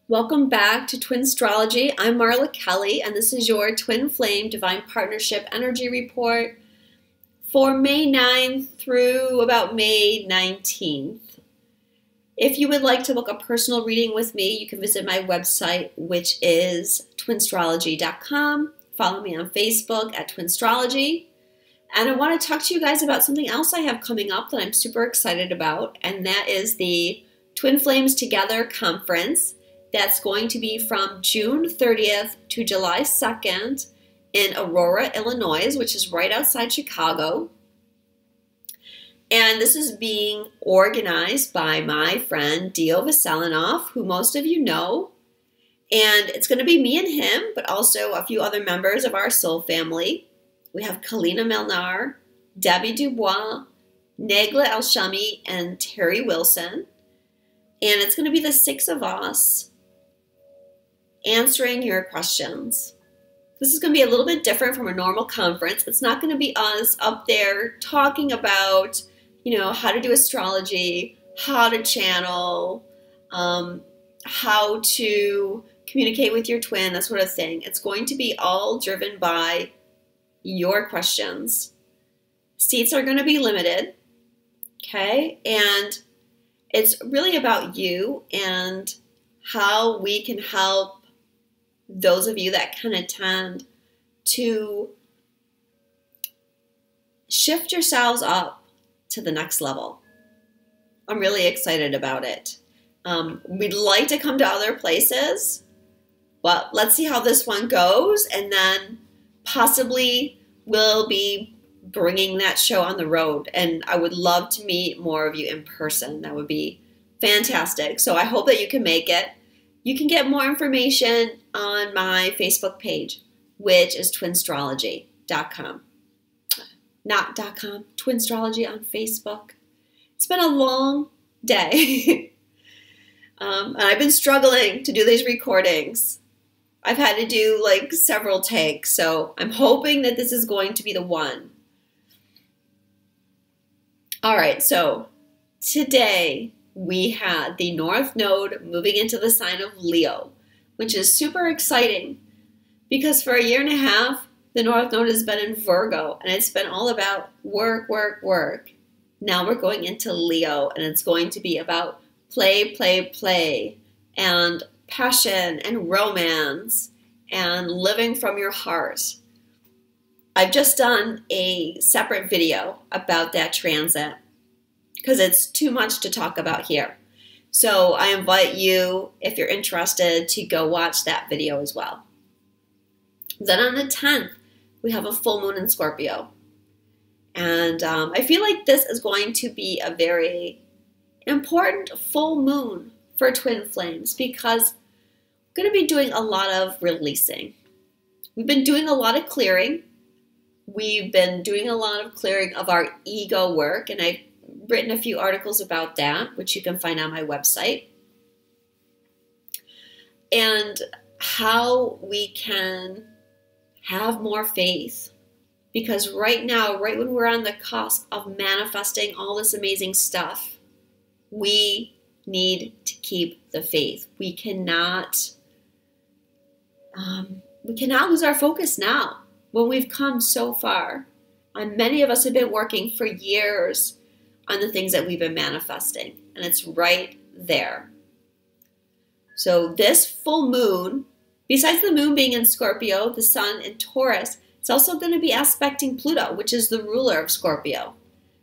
Welcome back to Twinstrology. I'm Marla Kelly, and this is your Twin Flame Divine Partnership Energy Report for May 9th through about May 19th. If you would like to book a personal reading with me, you can visit my website, which is twinstrology.com. Follow me on Facebook at Twinstrology. And I want to talk to you guys about something else I have coming up that I'm super excited about, and that is the Twin Flames Together Conference. That's going to be from June 30th to July 2nd in Aurora, Illinois, which is right outside Chicago. And this is being organized by my friend Dio Veselinoff, who most of you know. And it's going to be me and him, but also a few other members of our soul family. We have Kalina Melnar, Debbie Dubois, Negla Elshami, and Terry Wilson. And it's going to be the six of us answering your questions. This is going to be a little bit different from a normal conference. It's not going to be us up there talking about, how to do astrology, how to channel, how to communicate with your twin, that sort of thing. It's going to be all driven by your questions. Seats are going to be limited, okay? And it's really about you and how we can help those of you that can attend to shift yourselves up to the next level. I'm really excited about it. We'd like to come to other places, but let's see how this one goes, and then possibly we'll be bringing that show on the road, and I would love to meet more of you in person. That would be fantastic. So I hope that you can make it. You can get more information on my Facebook page, which is twinstrology.com. Not .com, Twinstrology on Facebook. It's been a long day. And I've been struggling to do these recordings. I've had to do like several takes, so I'm hoping that this is going to be the one. All right, so today we had the North Node moving into the sign of Leo, which is super exciting because for a year and a half, the North Node has been in Virgo, and it's been all about work, work, work. Now we're going into Leo, and it's going to be about play, play, play, and passion and romance and living from your heart. I've just done a separate video about that transit because it's too much to talk about here. So I invite you, if you're interested, to go watch that video as well. Then on the 10th, we have a full moon in Scorpio. And I feel like this is going to be a very important full moon for twin flames because we're going to be doing a lot of releasing. We've been doing a lot of clearing. We've been doing a lot of clearing of our ego work, and I've written a few articles about that, which you can find on my website. And how we can have more faith. Because right now, right when we're on the cusp of manifesting all this amazing stuff, we need to keep the faith. We cannot lose our focus now when we've come so far. And many of us have been working for years on the things that we've been manifesting, and it's right there. So this full moon, besides the moon being in Scorpio, the sun in Taurus, it's also going to be aspecting Pluto, which is the ruler of Scorpio.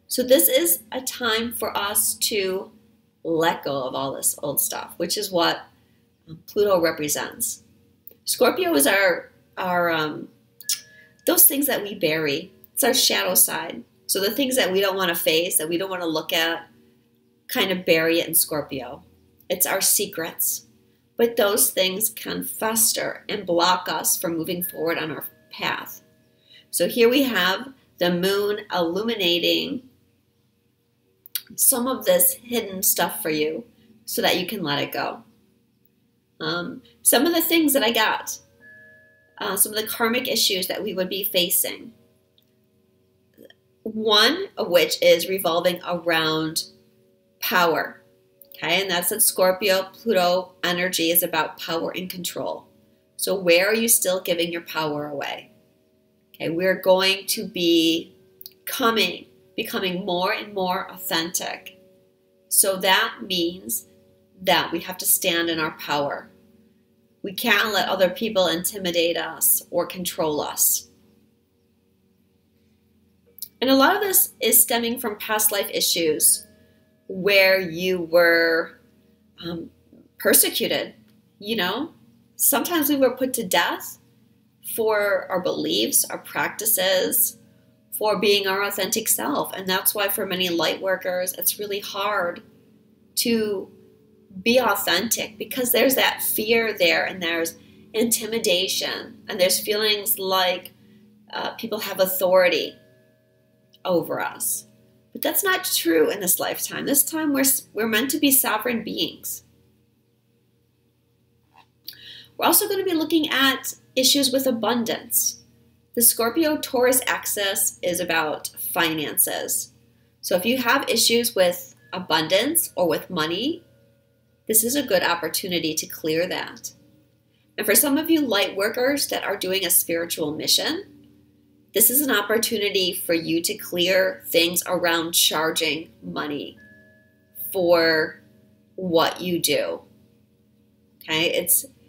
So this is a time for us to let go of all this old stuff, which is what Pluto represents. Scorpio is our those things that we bury. It's our shadow side. So the things that we don't want to face, that we don't want to look at, kind of bury it in Scorpio. It's our secrets. But those things can fester and block us from moving forward on our path. So here we have the moon illuminating some of this hidden stuff for you so that you can let it go. Some of the things that I got, some of the karmic issues that we would be facing. One of which is revolving around power. Okay, and that's that Scorpio, Pluto energy is about power and control. So where are you still giving your power away? Okay, we're going to be becoming more and more authentic. So that means that we have to stand in our power. We can't let other people intimidate us or control us. And a lot of this is stemming from past life issues where you were persecuted, you know? Sometimes we were put to death for our beliefs, our practices, for being our authentic self. And that's why for many light workers, it's really hard to be authentic because there's that fear there and there's intimidation and there's feelings like people have authority over us. But that's not true in this lifetime. This time we're meant to be sovereign beings. We're also going to be looking at issues with abundance. The Scorpio-Taurus axis is about finances. So if you have issues with abundance or with money, this is a good opportunity to clear that. And for some of you light workers that are doing a spiritual mission, this is an opportunity for you to clear things around charging money for what you do. Okay,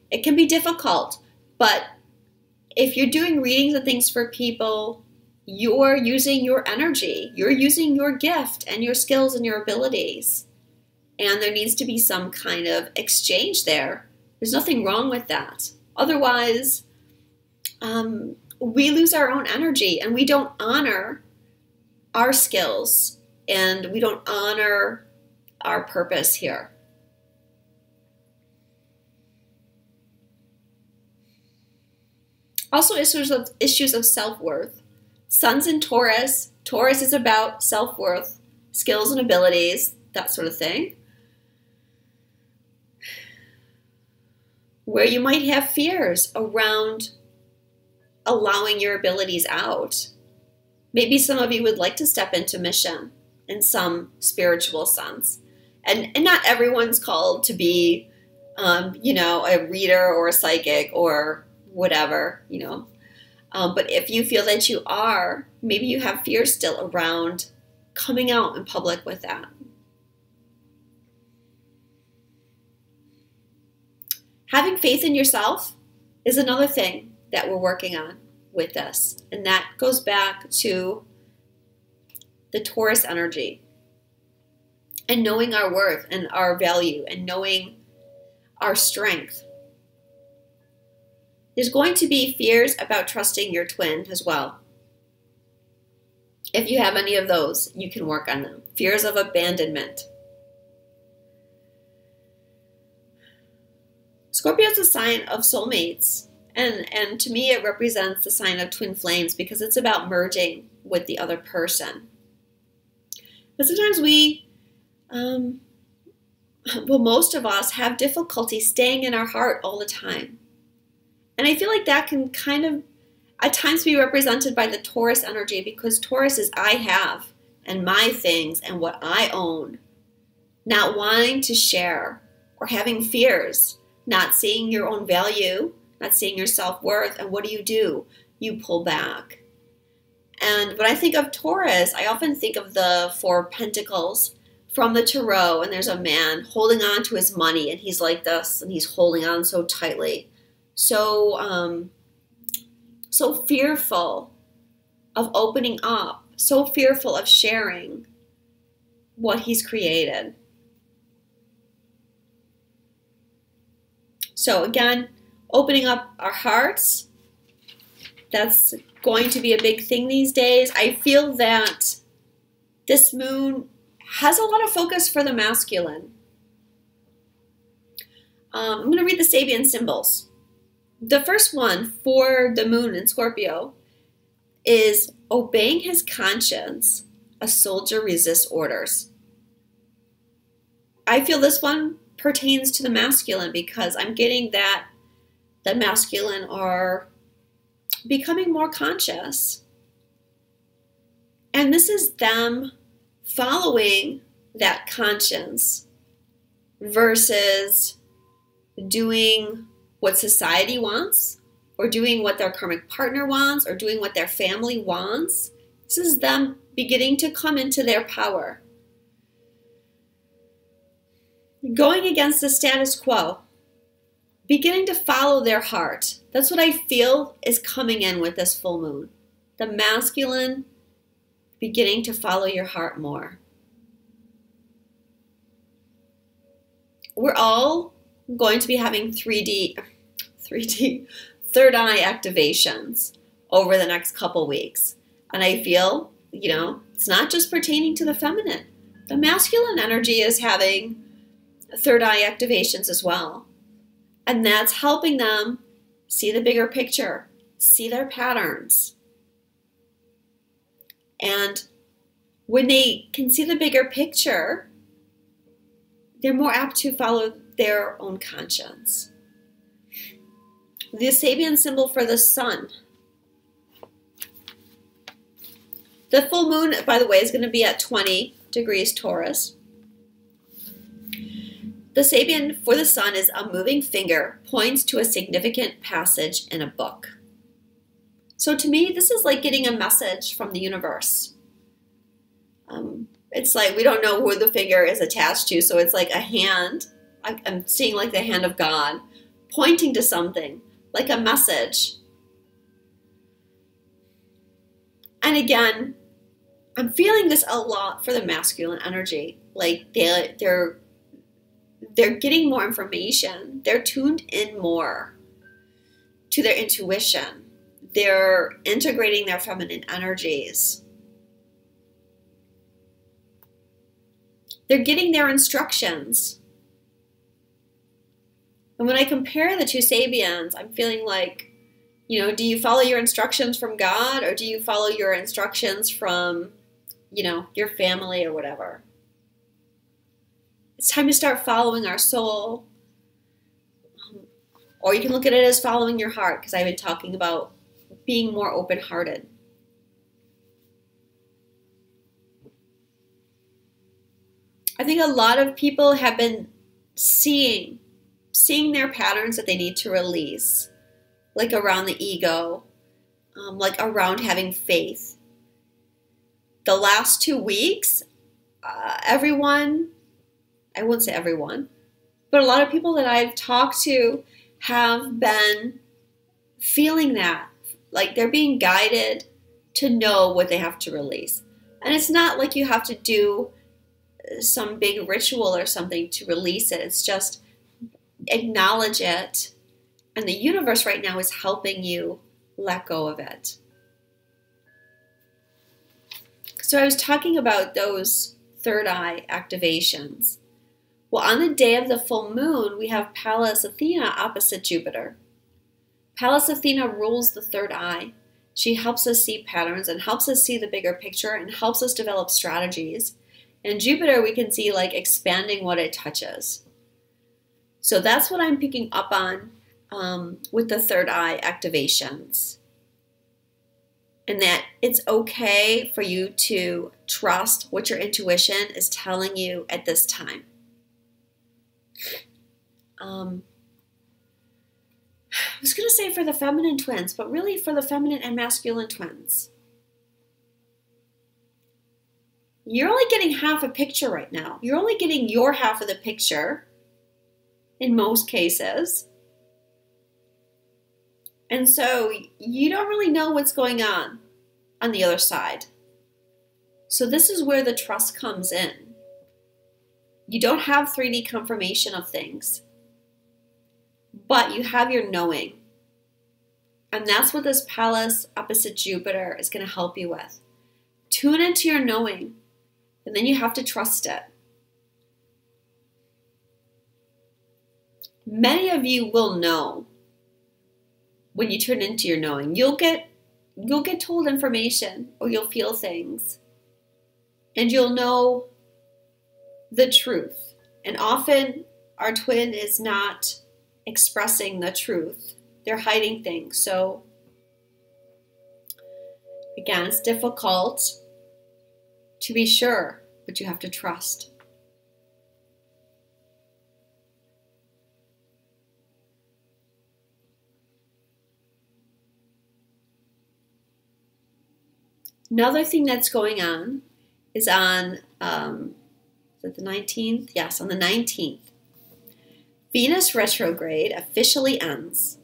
it can be difficult, but if you're doing readings and things for people, you're using your energy, you're using your gift and your skills and your abilities. And there needs to be some kind of exchange there. There's nothing wrong with that. Otherwise, we lose our own energy and we don't honor our skills and we don't honor our purpose here. Also, issues of self-worth. Sun's in Taurus. Taurus is about self-worth, skills and abilities, that sort of thing. Where you might have fears around allowing your abilities out. Maybe some of you would like to step into mission in some spiritual sense. And not everyone's called to be, a reader or a psychic or whatever, But if you feel that you are, maybe you have fears still around coming out in public with that. Having faith in yourself is another thing that we're working on with this. And that goes back to the Taurus energy and knowing our worth and our value and knowing our strength. There's going to be fears about trusting your twin as well. If you have any of those, you can work on them. Fears of abandonment. Scorpio is a sign of soulmates. And to me, it represents the sign of twin flames because it's about merging with the other person. But sometimes most of us have difficulty staying in our heart all the time. And I feel like that can kind of, at times, be represented by the Taurus energy because Taurus is I have and my things and what I own. Not wanting to share or having fears, not seeing your own value, not seeing your self-worth. And what do? You pull back. And when I think of Taurus, I often think of the Four of Pentacles from the Tarot. And there's a man holding on to his money and he's like this and he's holding on so tightly. So fearful of opening up, so fearful of sharing what he's created. So again, opening up our hearts, that's going to be a big thing these days. I feel that this moon has a lot of focus for the masculine. I'm going to read the Sabian symbols. The first one for the moon in Scorpio is obeying his conscience. A soldier resists orders. I feel this one pertains to the masculine because I'm getting that the masculine are becoming more conscious. And this is them following that conscience versus doing what society wants, or doing what their karmic partner wants, or doing what their family wants. This is them beginning to come into their power. Going against the status quo. Beginning to follow their heart. That's what I feel is coming in with this full moon. The masculine beginning to follow your heart more. We're all going to be having 3D, third eye activations over the next couple weeks. And I feel, it's not just pertaining to the feminine. The masculine energy is having third eye activations as well. And that's helping them see the bigger picture, see their patterns. And when they can see the bigger picture, they're more apt to follow their own conscience. The Sabian symbol for the sun. The full moon, by the way, is going to be at 20 degrees Taurus. The Sabian for the sun is a moving finger, points to a significant passage in a book. So to me, this is like getting a message from the universe. It's like we don't know who the finger is attached to, so it's like a hand. I'm seeing like the hand of God pointing to something, like a message. And again, I'm feeling this a lot for the masculine energy. Like they're getting more information. They're tuned in more to their intuition. They're integrating their feminine energies. They're getting their instructions. And when I compare the two Sabians, I'm feeling like, do you follow your instructions from God, or do you follow your instructions from, your family or whatever? It's time to start following our soul. Or you can look at it as following your heart, because I've been talking about being more open-hearted. I think a lot of people have been seeing their patterns that they need to release, like around the ego, like around having faith. The last 2 weeks, everyone, I wouldn't say everyone, but a lot of people that I've talked to have been feeling that, like they're being guided to know what they have to release. And it's not like you have to do some big ritual or something to release it. It's just acknowledge it. And the universe right now is helping you let go of it. So I was talking about those third eye activations. Well, on the day of the full moon, we have Pallas Athena opposite Jupiter. Pallas Athena rules the third eye. She helps us see patterns and helps us see the bigger picture and helps us develop strategies. And Jupiter, we can see like expanding what it touches. So that's what I'm picking up on with the third eye activations. And that it's okay for you to trust what your intuition is telling you at this time. I was going to say for the feminine twins, but really for the feminine and masculine twins. You're only getting half a picture right now. You're only getting your half of the picture in most cases. And so you don't really know what's going on the other side. So this is where the trust comes in. You don't have 3D confirmation of things, but you have your knowing. And that's what this Pallas opposite Jupiter is going to help you with. Tune into your knowing, and then you have to trust it. Many of you will know when you turn into your knowing. You'll get told information, or you'll feel things, and you'll know the truth. And often our twin is not expressing the truth. They're hiding things. So again, it's difficult to be sure, but you have to trust. Another thing that's going on is on, is it the 19th? Yes, on the 19th. Venus retrograde officially ends,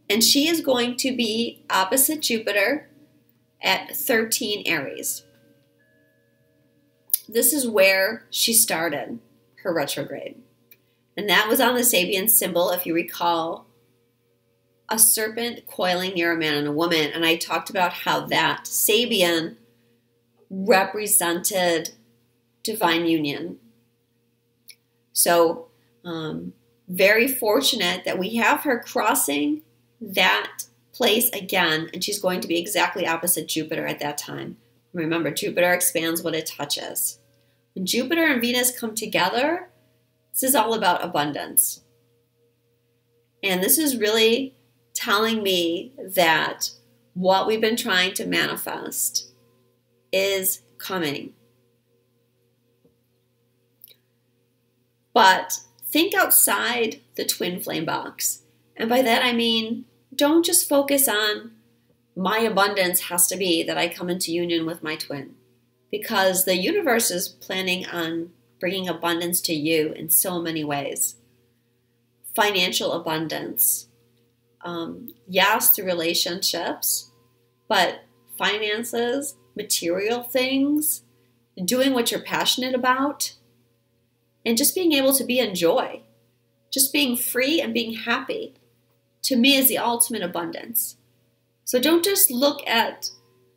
and she is going to be opposite Jupiter at 13 Aries. This is where she started her retrograde. And that was on the Sabian symbol, if you recall, a serpent coiling near a man and a woman. And I talked about how that Sabian represented divine union. So, very fortunate that we have her crossing that place again, and she's going to be exactly opposite Jupiter at that time. Remember, Jupiter expands what it touches. When Jupiter and Venus come together, this is all about abundance. And this is really telling me that what we've been trying to manifest is coming. But think outside the twin flame box. And by that I mean, don't just focus on my abundance has to be that I come into union with my twin. Because the universe is planning on bringing abundance to you in so many ways. Financial abundance. Yes, through relationships, but finances, material things, doing what you're passionate about, and just being able to be in joy. Just being free and being happy, to me, is the ultimate abundance. So don't just look at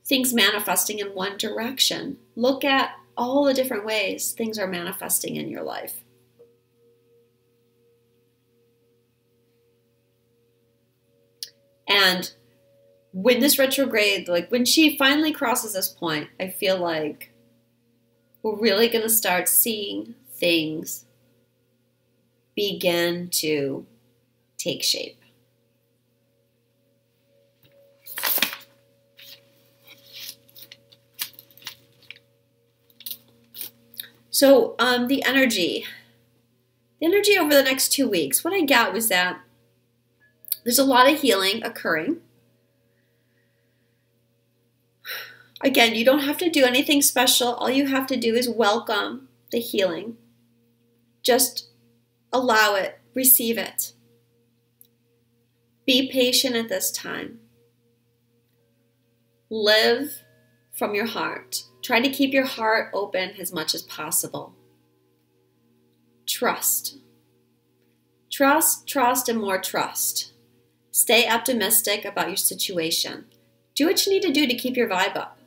things manifesting in one direction. Look at all the different ways things are manifesting in your life. And when this retrograde, like when she finally crosses this point, I feel like we're really going to start seeing things begin to take shape. So the energy over the next 2 weeks, what I got was that there's a lot of healing occurring. Again, you don't have to do anything special. All you have to do is welcome the healing. Just allow it, receive it. Be patient at this time. Live from your heart. Try to keep your heart open as much as possible. Trust. Trust, trust, and more trust. Stay optimistic about your situation. Do what you need to do to keep your vibe up.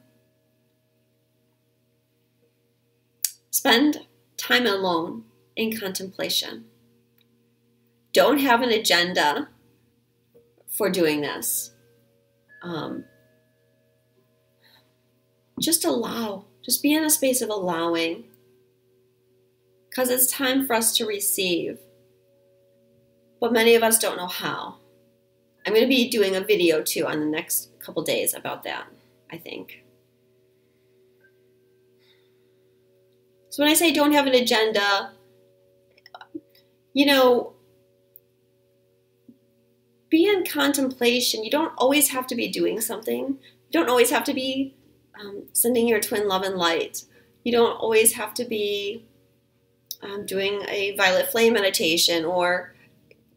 Spend time alone in contemplation. Don't have an agenda for doing this. Just allow. Just be in a space of allowing. Because it's time for us to receive. But many of us don't know how. I'm going to be doing a video too on the next couple days about that, I think. So when I say don't have an agenda, you know, be in contemplation. You don't always have to be doing something. You don't always have to be sending your twin love and light. You don't always have to be doing a violet flame meditation or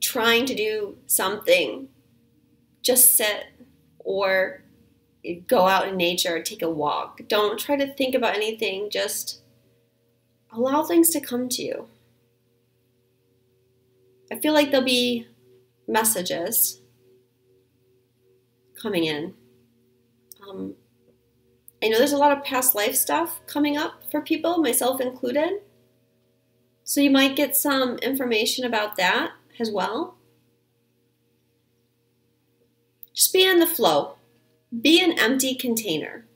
trying to do something. Just sit or go out in nature, take a walk. Don't try to think about anything. Just allow things to come to you. I feel like there'll be messages coming in. I know there's a lot of past life stuff coming up for people, myself included. So you might get some information about that as well. Just be in the flow. Be an empty container.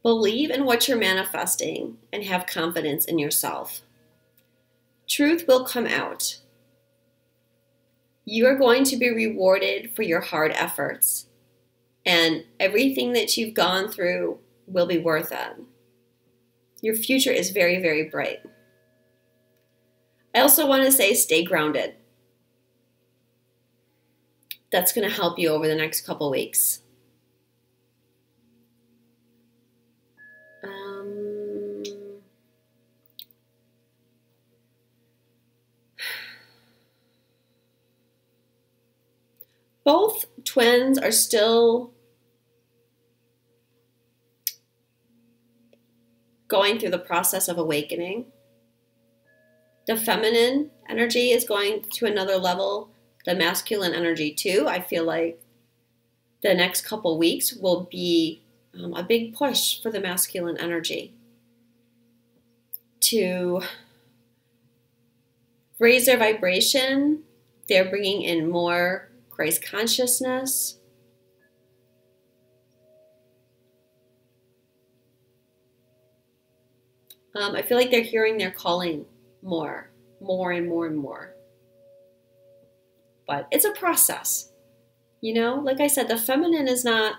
Believe in what you're manifesting and have confidence in yourself. Truth will come out. You are going to be rewarded for your hard efforts, and everything that you've gone through will be worth it. Your future is very, very bright. I also want to say stay grounded. That's going to help you over the next couple weeks. Both twins are still going through the process of awakening. The feminine energy is going to another level. The masculine energy too. I feel like the next couple weeks will be a big push for the masculine energy to raise their vibration. They're bringing in more Christ consciousness. I feel like they're hearing their calling more and more. But it's a process. You know, like I said, the feminine is not,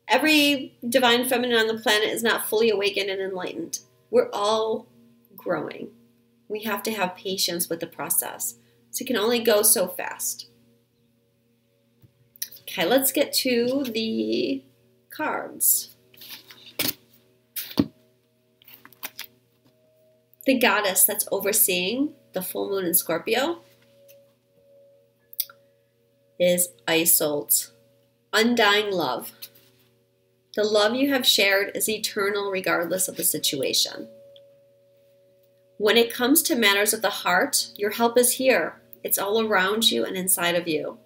every divine feminine on the planet is not fully awakened and enlightened. We're all growing. We have to have patience with the process. So it can only go so fast. Okay, let's get to the cards. The goddess that's overseeing the full moon in Scorpio is Isolde. Undying love. The love you have shared is eternal regardless of the situation. When it comes to matters of the heart, your help is here. It's all around you and inside of you.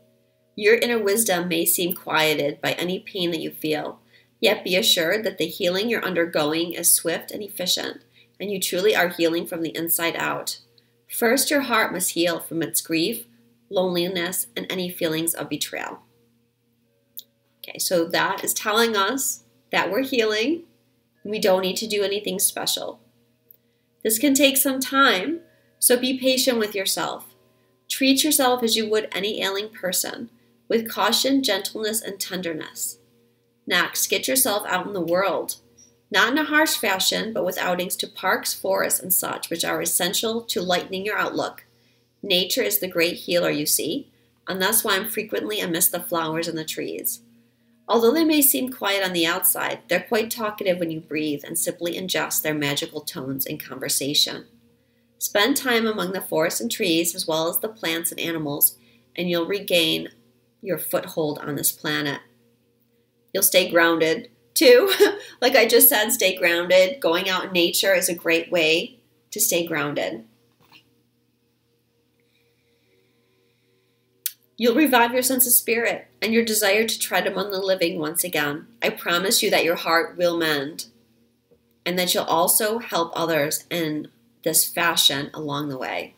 Your inner wisdom may seem quieted by any pain that you feel, yet be assured that the healing you're undergoing is swift and efficient, and you truly are healing from the inside out. First, your heart must heal from its grief, loneliness, and any feelings of betrayal. Okay, so that is telling us that we're healing, and we don't need to do anything special. This can take some time, so be patient with yourself. Treat yourself as you would any ailing person, with caution, gentleness, and tenderness. Next, get yourself out in the world. Not in a harsh fashion, but with outings to parks, forests, and such, which are essential to lightening your outlook. Nature is the great healer, you see, and that's why I'm frequently amidst the flowers and the trees. Although they may seem quiet on the outside, they're quite talkative when you breathe and simply ingest their magical tones in conversation. Spend time among the forests and trees, as well as the plants and animals, and you'll regain your foothold on this planet. You'll stay grounded, too. Like I just said, stay grounded. Going out in nature is a great way to stay grounded. You'll revive your sense of spirit and your desire to tread among the living once again. I promise you that your heart will mend and that you'll also help others in this fashion along the way.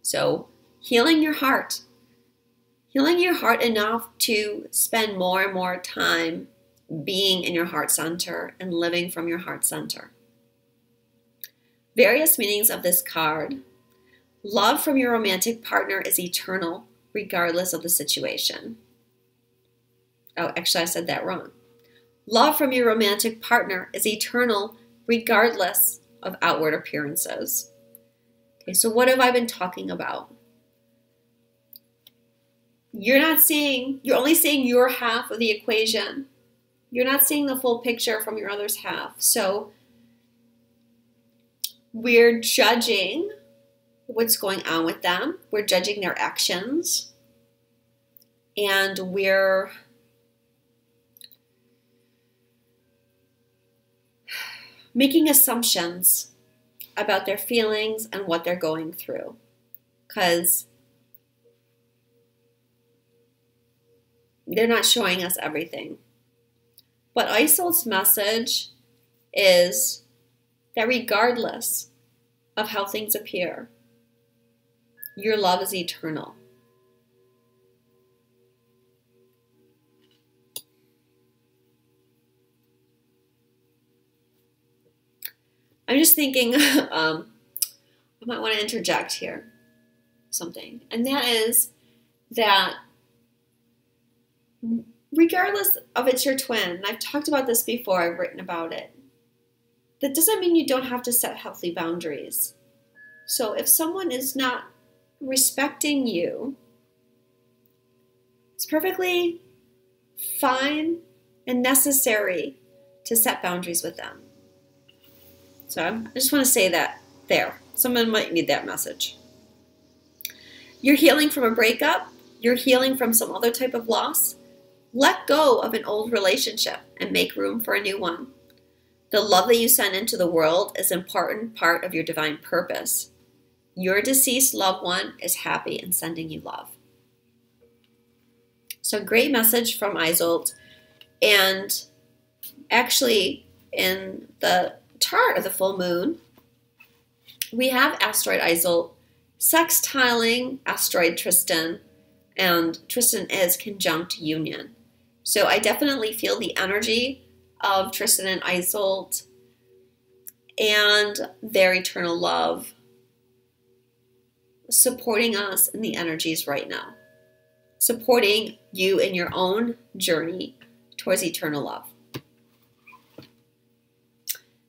So, healing your heart. Healing your heart enough to spend more and more time being in your heart center and living from your heart center. Various meanings of this card. Love from your romantic partner is eternal, regardless of the situation. Oh, actually, I said that wrong. Love from your romantic partner is eternal, regardless of outward appearances. Okay, so what have I been talking about? You're only seeing your half of the equation. You're not seeing the full picture from your other's half. So we're judging what's going on with them. We're judging their actions. And we're making assumptions about their feelings and what they're going through. Because they're not showing us everything. But Isolde's message is that regardless of how things appear, your love is eternal. I'm just thinking, I might want to interject here something. And that is that regardless of it's your twin, and I've talked about this before, I've written about it, that doesn't mean you don't have to set healthy boundaries. So if someone is not respecting you, it's perfectly fine and necessary to set boundaries with them. So I just want to say that there. Someone might need that message. You're healing from a breakup. you're healing from some other type of loss, let go of an old relationship and make room for a new one. The love that you send into the world is an important part of your divine purpose. Your deceased loved one is happy and sending you love. So great message from Isolt. And actually, in the chart of the full moon, we have asteroid Isolt sextiling asteroid Tristan, and Tristan is conjunct Union. So I definitely feel the energy of Tristan and Isolt and their eternal love supporting us in the energies right now, supporting you in your own journey towards eternal love.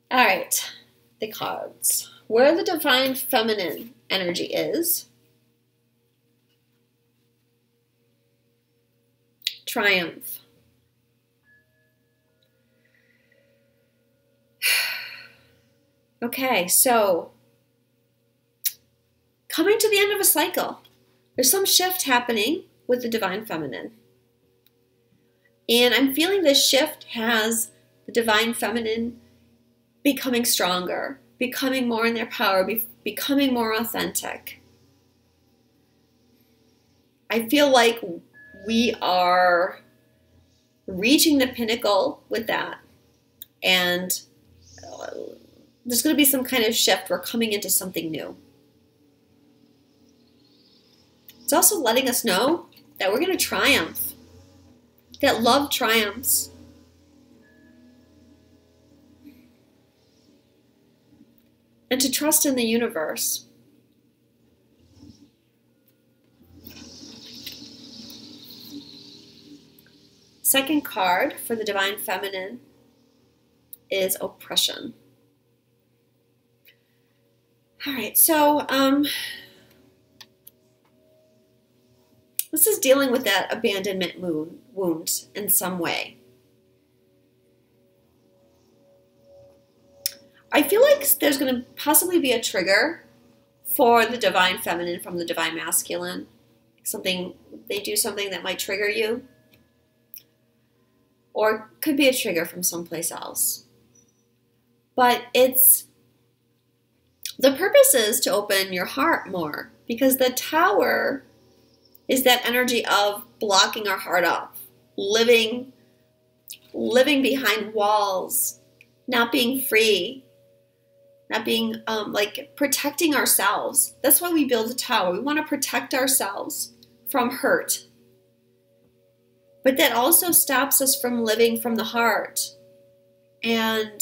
All right, the cards. Where the divine feminine energy is, triumph. Okay, so coming to the end of a cycle. There's some shift happening with the divine feminine. And I'm feeling this shift has the divine feminine becoming stronger, becoming more in their power, becoming more authentic. I feel like we are reaching the pinnacle with that. And there's going to be some kind of shift. We're coming into something new. It's also letting us know that we're going to triumph, that love triumphs. And to trust in the universe. Second card for the divine feminine is oppression. All right, so this is dealing with that abandonment wound in some way. I feel like there's going to possibly be a trigger for the divine feminine from the divine masculine. They do something that might trigger you. Or could be a trigger from someplace else. But the purpose is to open your heart more, because the Tower is that energy of blocking our heart off, living behind walls, not being free, not being protecting ourselves. That's why we build a tower. We want to protect ourselves from hurt. But that also stops us from living from the heart and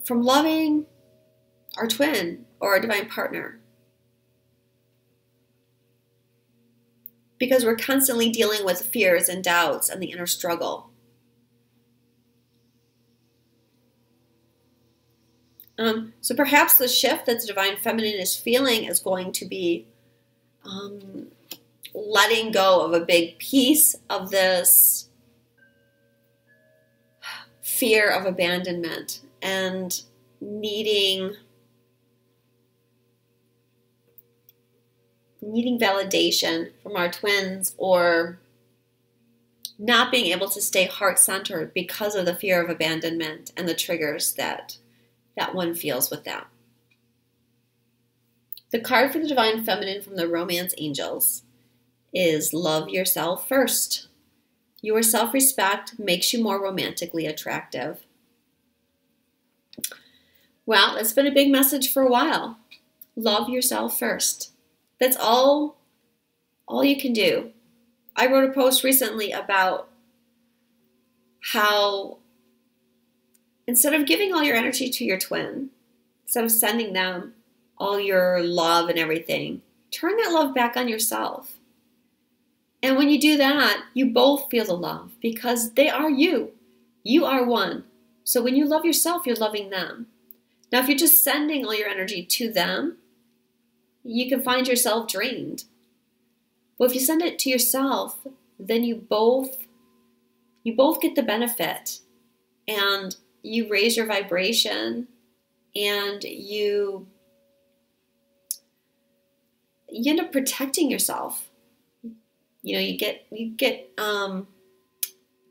from loving our twin or our divine partner. Because we're constantly dealing with fears and doubts and the inner struggle. So perhaps the shift that the divine feminine is feeling is going to be letting go of a big piece of this fear of abandonment and needing validation from our twins, or not being able to stay heart-centered because of the fear of abandonment and the triggers that one feels with that. The card for the divine feminine from the romance angels is love yourself first. Your self-respect makes you more romantically attractive. Well, it's been a big message for a while. Love yourself first. That's all you can do. I wrote a post recently about how instead of giving all your energy to your twin, instead of sending them all your love and everything, turn that love back on yourself. And when you do that, you both feel the love because they are you. You are one. So when you love yourself, you're loving them. Now, if you're just sending all your energy to them, you can find yourself drained. But if you send it to yourself, then you both get the benefit, and you raise your vibration, and you end up protecting yourself. You know, you get a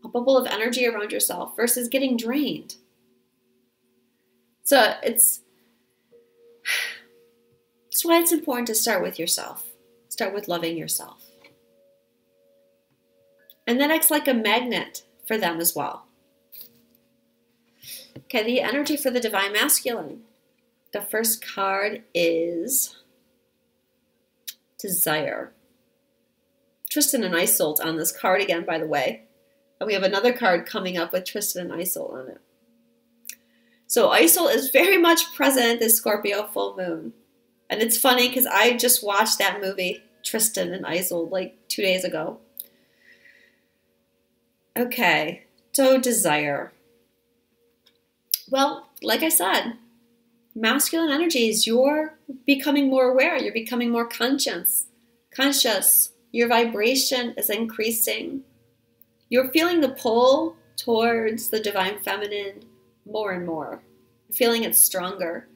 bubble of energy around yourself versus getting drained. So that's why it's important to start with yourself. Start with loving yourself. And that acts like a magnet for them as well. Okay, the energy for the Divine Masculine. The first card is Desire. Tristan and Isolde on this card again, by the way. And we have another card coming up with Tristan and Isolde on it. So Isolde is very much present this Scorpio full moon. And it's funny because I just watched that movie, Tristan and Isolde, like 2 days ago. Okay, so desire. Well, like I said, masculine energy is you're becoming more aware. You're becoming more conscious. Your vibration is increasing. You're feeling the pull towards the divine feminine more and more. You're feeling it stronger.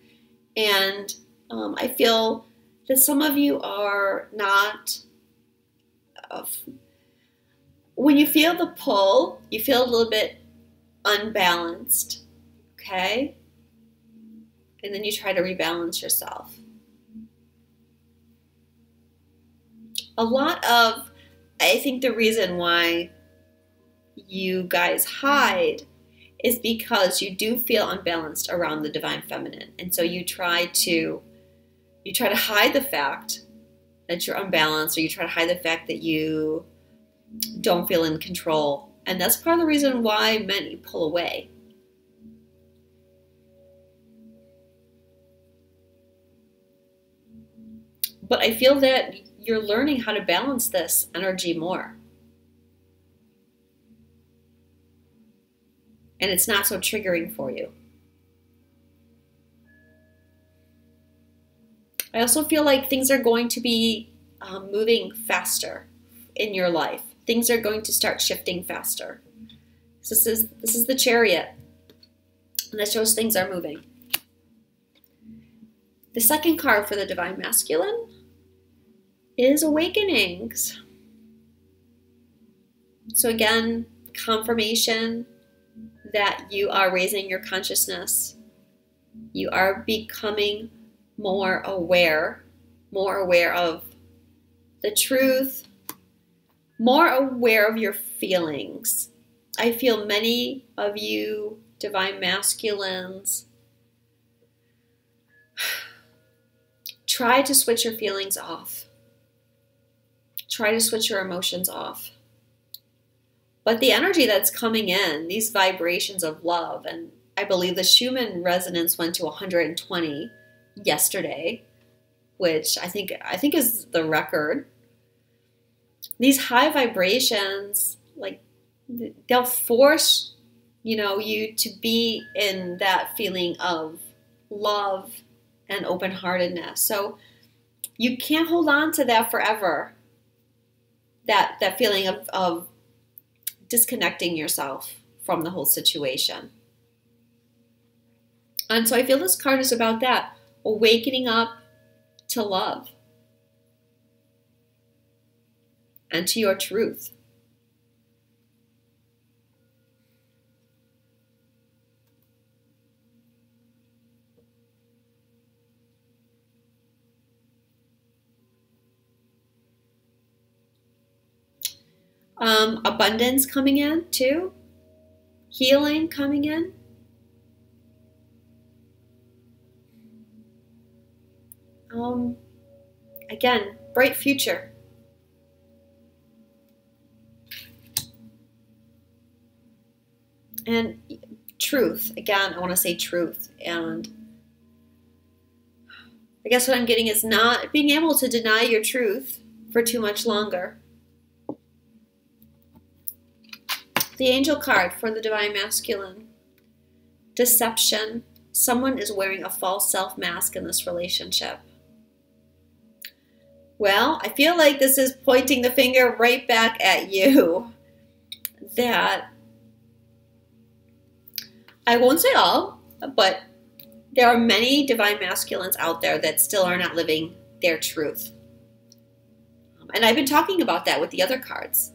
And I feel that some of you are not... when you feel the pull, you feel a little bit unbalanced. Okay? And then you try to rebalance yourself. I think the reason why you guys hide is because you do feel unbalanced around the divine feminine. And so you try to hide the fact that you're unbalanced, or you try to hide the fact that you don't feel in control. And that's part of the reason why many pull away. But I feel that you're learning how to balance this energy more. And it's not so triggering for you. I also feel like things are going to be moving faster in your life. Things are going to start shifting faster. This is the Chariot. And that shows things are moving. The second card for the Divine Masculine is Awakenings. So again, confirmation that you are raising your consciousness. You are becoming more aware of the truth, more aware of your feelings. I feel many of you Divine Masculines try to switch your feelings off. Try to switch your emotions off. But the energy that's coming in, these vibrations of love, and I believe the Schumann resonance went to 120 yesterday, which I think is the record. These high vibrations, like, they'll force, you to be in that feeling of love and open-heartedness. So you can't hold on to that forever. That feeling of disconnecting yourself from the whole situation. And so I feel this card is about that, awakening up to love and to your truth. Abundance coming in too. Healing coming in. Again, bright future. And truth. Again, I want to say truth. And I guess what I'm getting is not being able to deny your truth for too much longer. The Angel card for the Divine Masculine. Deception. Someone is wearing a false self mask in this relationship. Well, I feel like this is pointing the finger right back at you. That, I won't say all, but there are many Divine Masculines out there that still are not living their truth. And I've been talking about that with the other cards.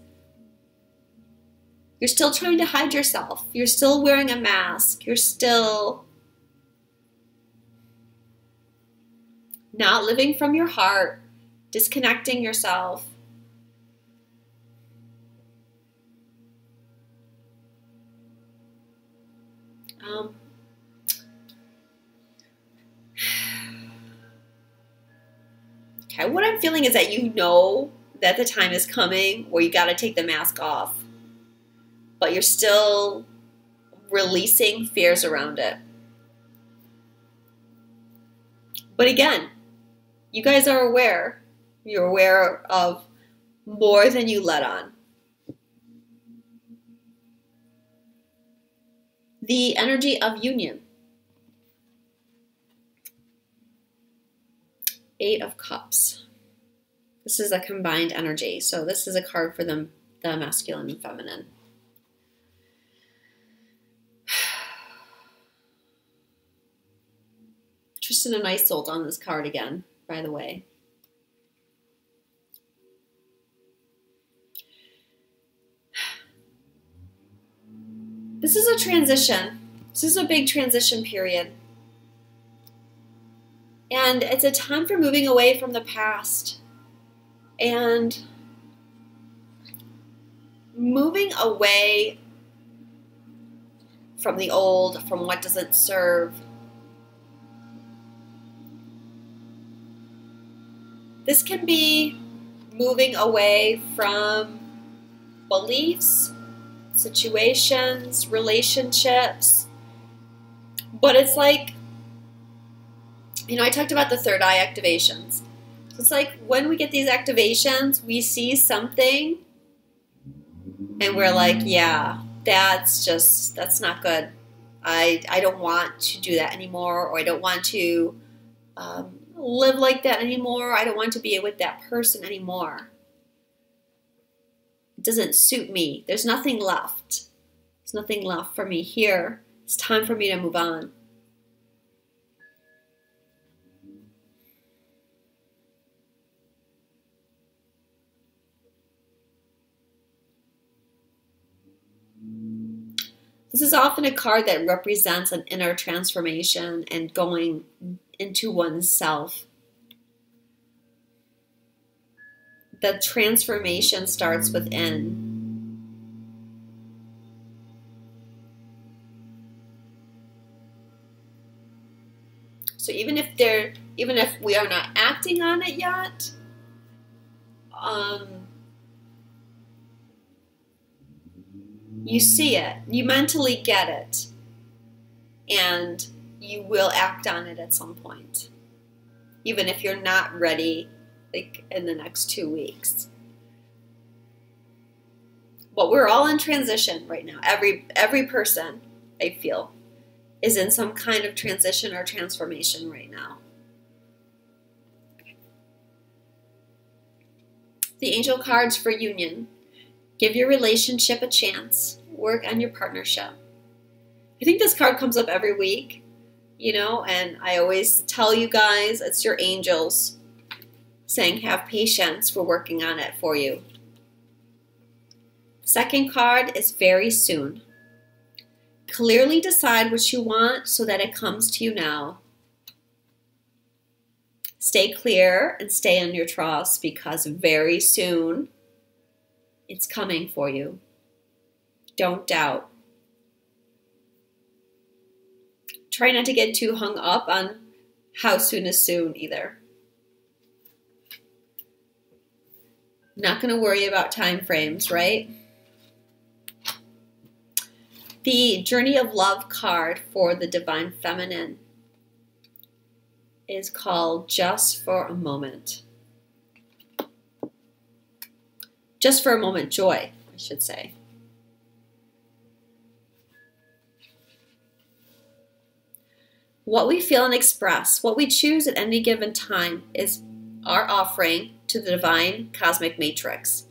You're still trying to hide yourself. You're still wearing a mask. You're still not living from your heart, disconnecting yourself. Okay, what I'm feeling is that you know that the time is coming where you got to take the mask off, but you're still releasing fears around it. But again, you guys are aware. You're aware of more than you let on. The energy of union. 8 of Cups. This is a combined energy. So this is a card for the masculine and feminine. Tristan and Isolde on this card again, by the way. This is a transition. This is a big transition period. And it's a time for moving away from the past and moving away from the old, from what doesn't serve. This can be moving away from beliefs, situations, relationships, but it's like, you know, I talked about the third eye activations. So it's like when we get these activations, we see something and we're like, yeah, that's not good. I don't want to do that anymore, or I don't want to live like that anymore. I don't want to be with that person anymore. It doesn't suit me. There's nothing left. There's nothing left for me here. It's time for me to move on. This is often a card that represents an inner transformation and going into oneself. The transformation starts within. So even if we are not acting on it yet, you see it, you mentally get it, and you will act on it at some point, even if you're not ready, like in the next 2 weeks. But we're all in transition right now. Every person, I feel, is in some kind of transition or transformation right now. The angel cards for union. Give your relationship a chance. Work on your partnership. I think this card comes up every week, you know, and I always tell you guys it's your angels saying have patience. We're working on it for you. Second card is very soon. Clearly decide what you want so that it comes to you now. Stay clear and stay in your trust, because very soon it's coming for you. Don't doubt. Try not to get too hung up on how soon is soon either. Not going to worry about time frames, right? The Journey of Love card for the Divine Feminine is called Just for a Moment. Just for a moment, joy, I should say. What we feel and express, what we choose at any given time, is our offering to the divine cosmic matrix.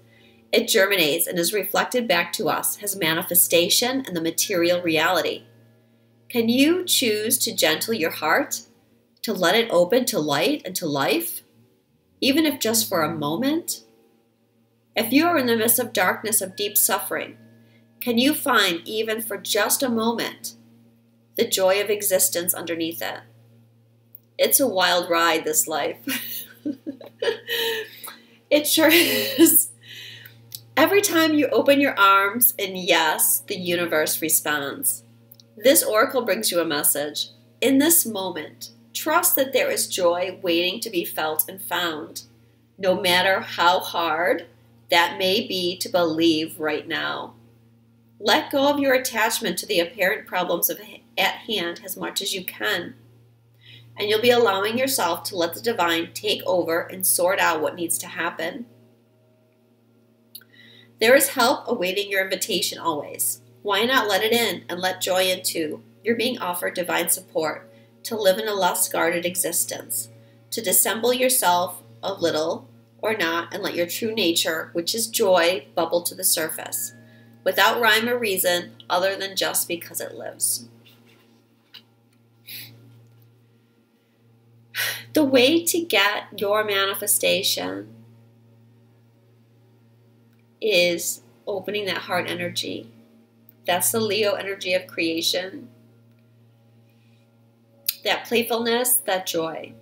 It germinates and is reflected back to us as manifestation in the material reality. Can you choose to gentle your heart, to let it open to light and to life, even if just for a moment? If you are in the midst of darkness of deep suffering, can you find, even for just a moment, the joy of existence underneath it? It's a wild ride, this life. It sure is. Every time you open your arms and yes, the universe responds. This oracle brings you a message. In this moment, trust that there is joy waiting to be felt and found, no matter how hard that may be to believe right now. Let go of your attachment to the apparent problems at hand as much as you can, and you'll be allowing yourself to let the divine take over and sort out what needs to happen. There is help awaiting your invitation always. Why not let it in and let joy in too? You're being offered divine support to live in a less guarded existence, to dissemble yourself a little or not and let your true nature, which is joy, bubble to the surface, without rhyme or reason other than just because it lives. The way to get your manifestation is opening that heart energy. That's the Leo energy of creation. That playfulness, that joy.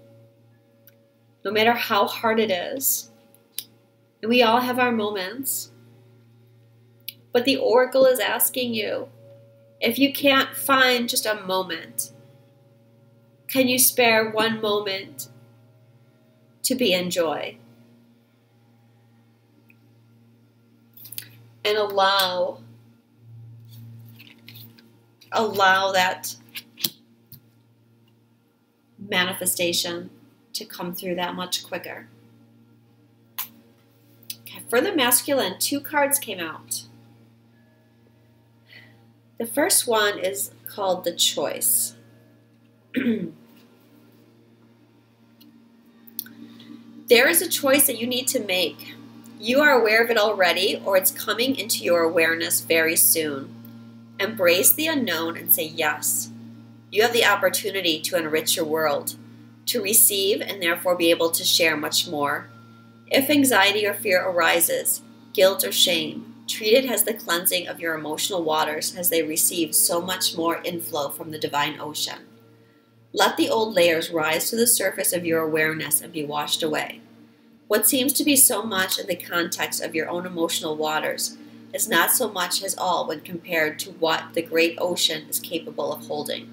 No matter how hard it is. And we all have our moments. But the oracle is asking you, if you can't find just a moment, can you spare one moment to be in joy? And allow that manifestation to come through that much quicker. Okay, for the masculine, 2 cards came out. The first one is called the choice. There is a choice that you need to make. You are aware of it already, or it's coming into your awareness very soon. Embrace the unknown and say yes. You have the opportunity to enrich your world, to receive and therefore be able to share much more. If anxiety or fear arises, guilt or shame, treat it as the cleansing of your emotional waters as they receive so much more inflow from the divine ocean. Let the old layers rise to the surface of your awareness and be washed away. What seems to be so much in the context of your own emotional waters is not so much as all when compared to what the great ocean is capable of holding.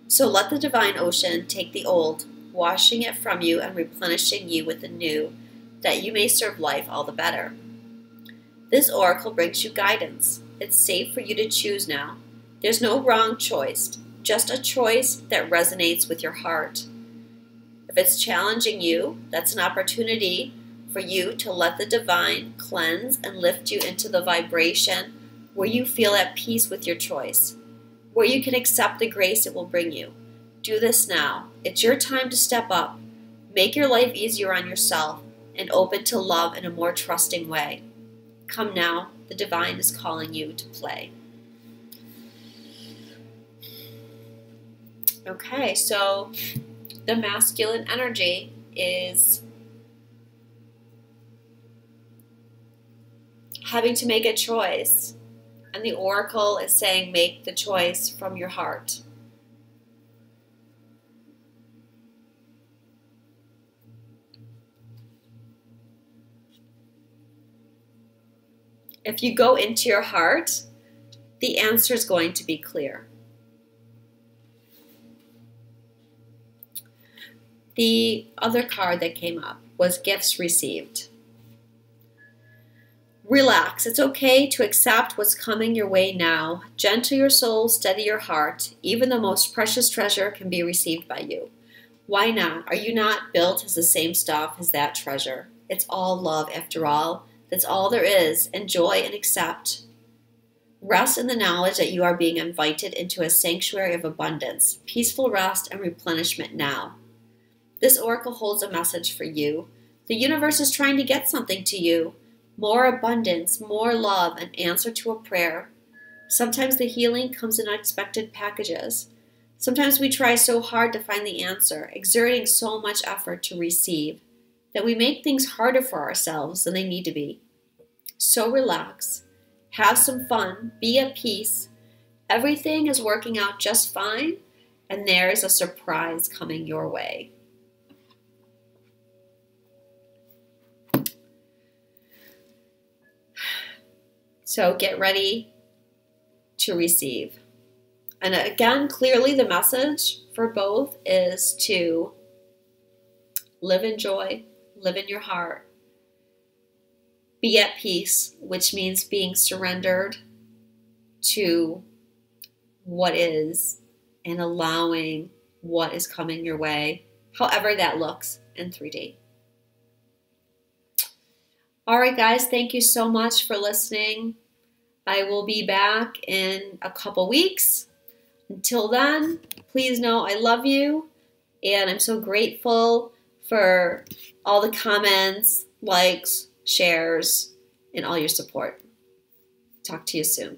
So let the divine ocean take the old, washing it from you and replenishing you with the new, that you may serve life all the better. This oracle brings you guidance. It's safe for you to choose now. There's no wrong choice, just a choice that resonates with your heart. If it's challenging you, that's an opportunity for you to let the divine cleanse and lift you into the vibration where you feel at peace with your choice, where you can accept the grace it will bring you. Do this now. It's your time to step up. Make your life easier on yourself and open to love in a more trusting way. Come now, the divine is calling you to play. Okay, so the masculine energy is having to make a choice. And the oracle is saying make the choice from your heart. If you go into your heart, the answer is going to be clear. The other card that came up was gifts received. Relax. It's okay to accept what's coming your way now. Gentle your soul, steady your heart. Even the most precious treasure can be received by you. Why not? Are you not built as the same stuff as that treasure? It's all love after all. That's all there is. Enjoy and accept. Rest in the knowledge that you are being invited into a sanctuary of abundance, peaceful rest and replenishment now. This oracle holds a message for you. The universe is trying to get something to you. More abundance, more love, an answer to a prayer. Sometimes the healing comes in unexpected packages. Sometimes we try so hard to find the answer, exerting so much effort to receive, that we make things harder for ourselves than they need to be. So relax, have some fun, be at peace. Everything is working out just fine, and there's a surprise coming your way. So get ready to receive. And again, clearly the message for both is to live in joy, live in your heart, be at peace, which means being surrendered to what is and allowing what is coming your way, however that looks in 3D. All right, guys, thank you so much for listening. I will be back in a couple weeks. Until then, please know I love you, and I'm so grateful for all the comments, likes, shares, and all your support. Talk to you soon.